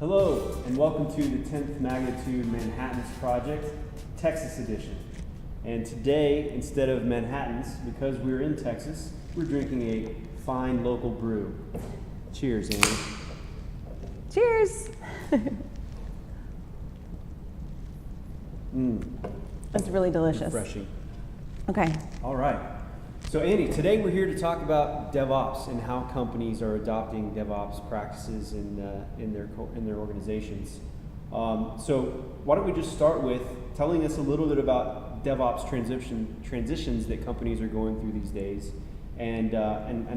Hello, and welcome to the 10th Magnitude Manhattans Project, Texas Edition. And today, instead of Manhattans, because we're in Texas, we're drinking a fine local brew. Cheers, Annie. Cheers! That's really delicious. Refreshing. Okay. All right. So Andy, today we're here to talk about DevOps and how companies are adopting DevOps practices in their organizations. So why don't we just start with telling us a little bit about DevOps transitions that companies are going through these days, and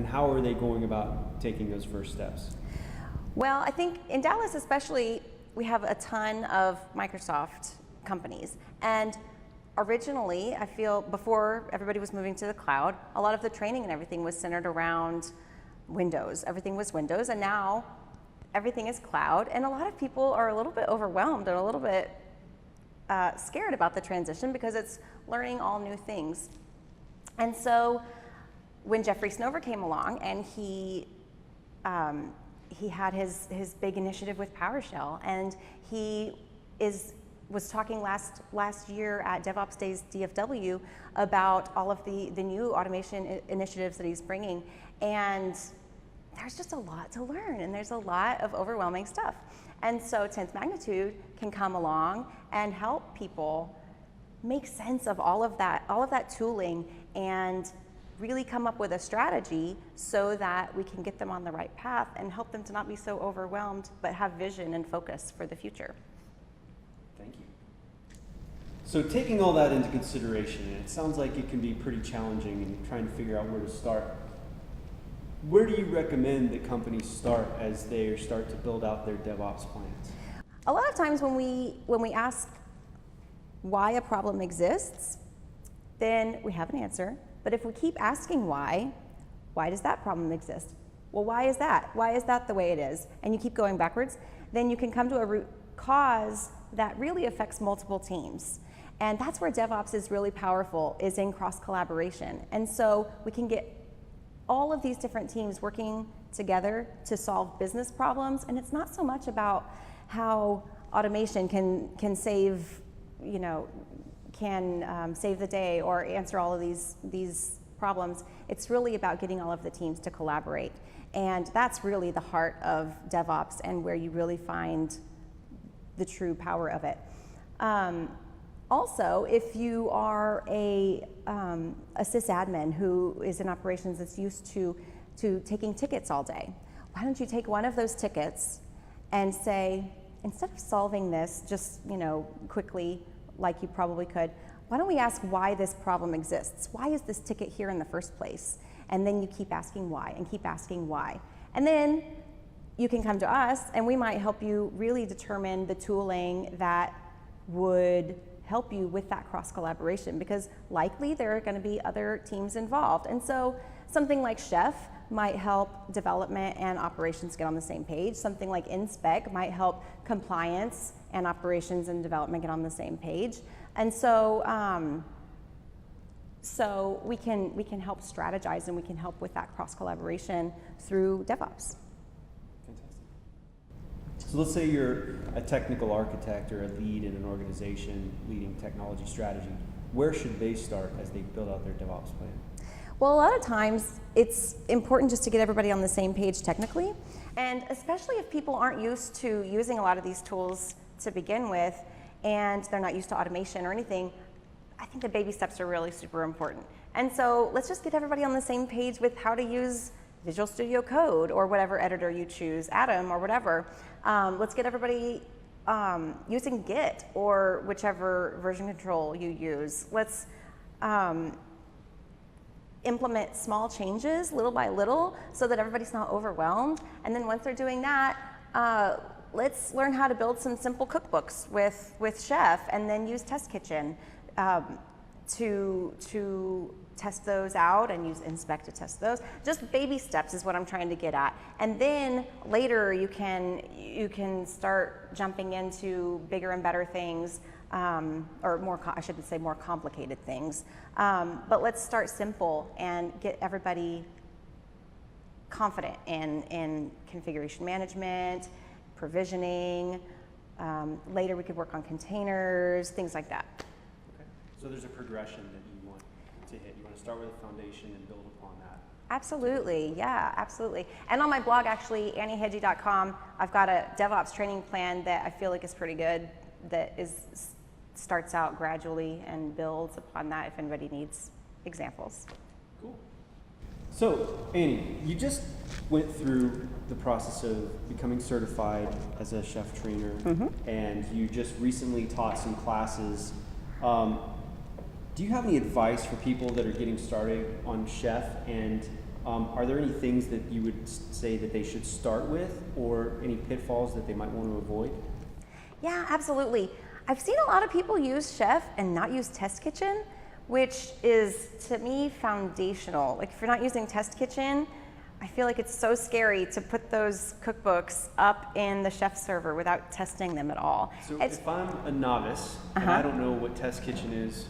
how are they going about taking those first steps? Well, I think in Dallas especially, we have a ton of Microsoft companies, and originally, I feel before everybody was moving to the cloud, a lot of the training and everything was centered around Windows. Everything was Windows, and now everything is cloud, and a lot of people are a little bit overwhelmed and a little bit scared about the transition because it's learning all new things. And so when Jeffrey Snover came along and he had his big initiative with PowerShell, and he was talking last year at DevOps Days DFW about all of the new automation initiatives that he's bringing, and there's just a lot to learn, and there's a lot of overwhelming stuff. And so 10th Magnitude can come along and help people make sense of all of that tooling and really come up with a strategy so that we can get them on the right path and help them to not be so overwhelmed, but have vision and focus for the future. Thank you. So taking all that into consideration, and it sounds like it can be pretty challenging in trying to figure out where to start. Where do you recommend that companies start as they start to build out their DevOps plans? A lot of times when we ask why a problem exists, then we have an answer. But if we keep asking why does that problem exist? Well, why is that? Why is that the way it is? And you keep going backwards, then you can come to a root cause that really affects multiple teams. And that's where DevOps is really powerful, is in cross-collaboration. And so we can get all of these different teams working together to solve business problems. And it's not so much about how automation can save, save the day or answer all of these problems. It's really about getting all of the teams to collaborate. And that's really the heart of DevOps and where you really find the true power of it. Also, if you are a sysadmin who is in operations that's used to taking tickets all day, why don't you take one of those tickets and say, instead of solving this just quickly like you probably could, why don't we ask why this problem exists? Why is this ticket here in the first place? And then you keep asking why and keep asking why. And then you can come to us and we might help you really determine the tooling that would help you with that cross-collaboration, because likely there are going to be other teams involved. And so something like Chef might help development and operations get on the same page. Something like InSpec might help compliance and operations and development get on the same page. And so so we can help strategize, and we can help with that cross-collaboration through DevOps. So let's say you're a technical architect or a lead in an organization leading technology strategy. Where should they start as they build out their DevOps plan? Well, a lot of times it's important just to get everybody on the same page technically, and especially if people aren't used to using a lot of these tools to begin with and they're not used to automation or anything, I think the baby steps are really super important. And so let's just get everybody on the same page with how to use Visual Studio Code or whatever editor you choose, Atom or whatever. Let's get everybody using Git or whichever version control you use. Let's implement small changes little by little so that everybody's not overwhelmed. And then once they're doing that, let's learn how to build some simple cookbooks with Chef, and then use Test Kitchen to test those out, and use InSpec to test those. Just baby steps is what I'm trying to get at. And then later you can start jumping into bigger and better things, or more, I should say more complicated things. But let's start simple and get everybody confident in configuration management provisioning. Later we could work on containers, things like that. Okay. So there's a progression that you want to hit. You want to start with a foundation and build upon that. Absolutely, yeah, absolutely. And on my blog, actually, anniehedgie.com, I've got a DevOps training plan that I feel like is pretty good, that starts out gradually and builds upon that if anybody needs examples. Cool. So, Annie, you just went through the process of becoming certified as a chef trainer, and you just recently taught some classes. Do you have any advice for people that are getting started on chef, and are there any things that you would say that they should start with, or any pitfalls that they might want to avoid? Yeah, absolutely. I've seen a lot of people use Chef and not use Test Kitchen, which is, to me, foundational. Like, if you're not using Test Kitchen, I feel like it's so scary to put those cookbooks up in the Chef server without testing them at all. So if I'm a novice and I don't know what Test Kitchen is,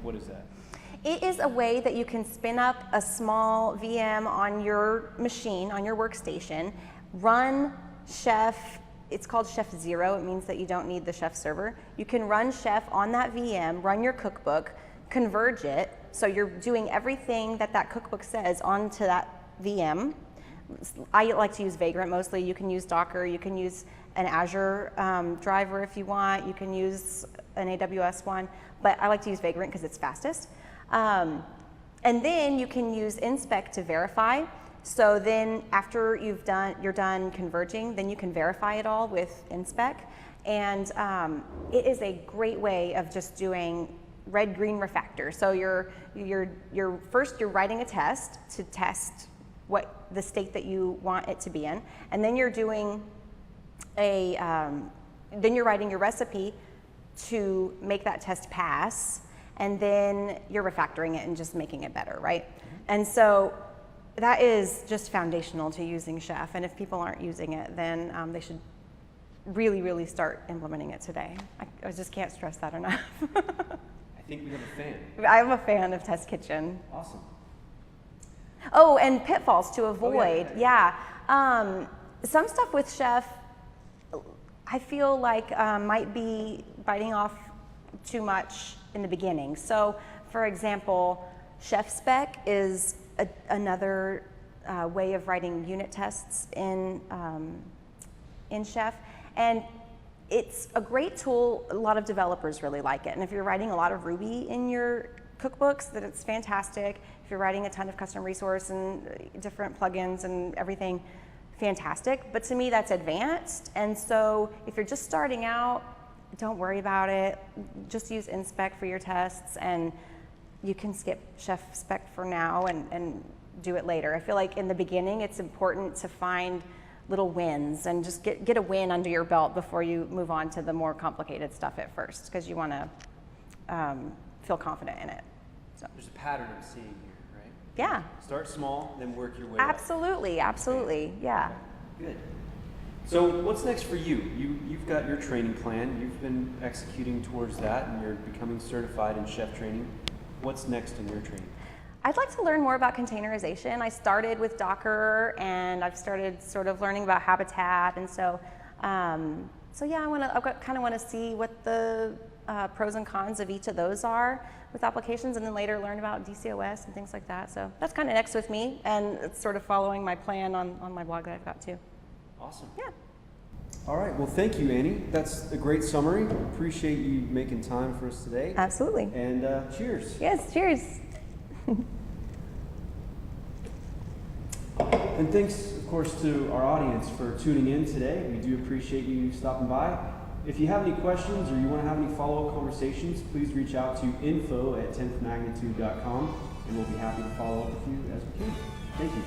what is that? It is a way that you can spin up a small VM on your machine, on your workstation, run Chef. It's called Chef 0. It means that you don't need the Chef server. You can run Chef on that VM, run your cookbook, converge it, so you're doing everything that that cookbook says onto that VM. I like to use Vagrant mostly. You can use Docker. You can use an Azure driver if you want. You can use an AWS one, but I like to use Vagrant because it's fastest. And then you can use inspect to verify. So then after you're done converging, then you can verify it all with inspect. And it is a great way of just doing red-green refactor. So you're writing a test to test what the state that you want it to be in, and then you're doing then you're writing your recipe to make that test pass, and then you're refactoring it and just making it better, right? And so that is just foundational to using Chef, and if people aren't using it, then they should really, really start implementing it today. I just can't stress that enough. I think we have a fan. I'm a fan of Test Kitchen. Awesome. Oh, and pitfalls to avoid. Oh, yeah. Some stuff with Chef, I feel like might be biting off too much in the beginning. So, for example, Chef Spec is another way of writing unit tests in Chef, and it's a great tool. A lot of developers really like it, and if you're writing a lot of Ruby in your cookbooks, then it's fantastic. If you're writing a ton of custom resource and different plugins and everything, fantastic. But to me, that's advanced, and so if you're just starting out, don't worry about it. Just use inspect for your tests, and you can skip Chef Spec for now and do it later. I feel like in the beginning, it's important to find little wins and just get a win under your belt before you move on to the more complicated stuff at first, because you want to feel confident in it. So. There's a pattern I'm seeing here, right? Yeah. Start small, then work your way Absolutely, up. absolutely, yeah. Good. So what's next for you? You've got your training plan. You've been executing towards that, and you're becoming certified in chef training. What's next in your training? I'd like to learn more about containerization. I started with Docker, and I've started sort of learning about Habitat, and so yeah, I kind of want to see what the pros and cons of each of those are with applications, and then later learn about DCOS and things like that. So that's kind of next with me, and it's sort of following my plan on my blog that I've got too. Awesome. Yeah. All right. Well, thank you, Annie. That's a great summary. Appreciate you making time for us today. Absolutely. And cheers. Yes, cheers. And thanks, of course, to our audience for tuning in today. We do appreciate you stopping by. If you have any questions or you want to have any follow-up conversations, please reach out to info@10thmagnitude.com, and we'll be happy to follow up with you as we can. Thank you.